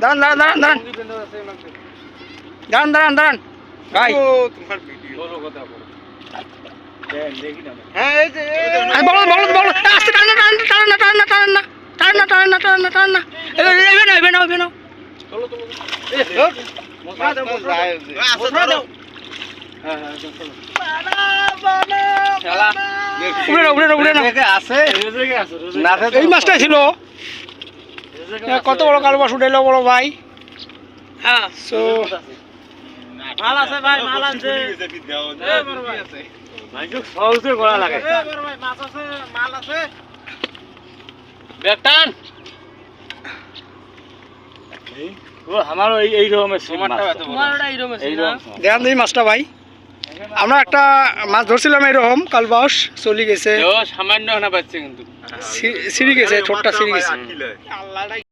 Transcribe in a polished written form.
দাঁড়ান দাঁড়ান দাঁড়ান দাঁড়ান দাঁড়ান দাঁড়ান দাঁড়ান ভাই তোমার ভিডিও বলো কথা বলো দেখি না হ্যাঁ এই যে বলো বলো বলো আস্তে টান না টান না টান না টান না টান না টান না টান না টান না এবে নাও চলো চলো মশলা দাও মশলা দাও হ্যাঁ হ্যাঁ চলো উড়ে না আছে না এই মাছটা ছিল কত বড় কালো মাছ উঠাইলো বড় ভাই হ্যাঁ সো মাল আছে ভাই মাল আছে ভাই তো সহজে গড়া লাগে ভাই মাছ আছে মাল আছে বেটান ও আমারও এই রকমের তোমারটা এই রকমের দেখান দিই মাছটা ভাই আমরা একটা মাছ ধরছিলাম এরকম কালবাউস চলে গেছে সামান্য না পাচ্ছে কিন্তু সিঁড়ি গেছে ছোটটা সিঁড়ি গেছে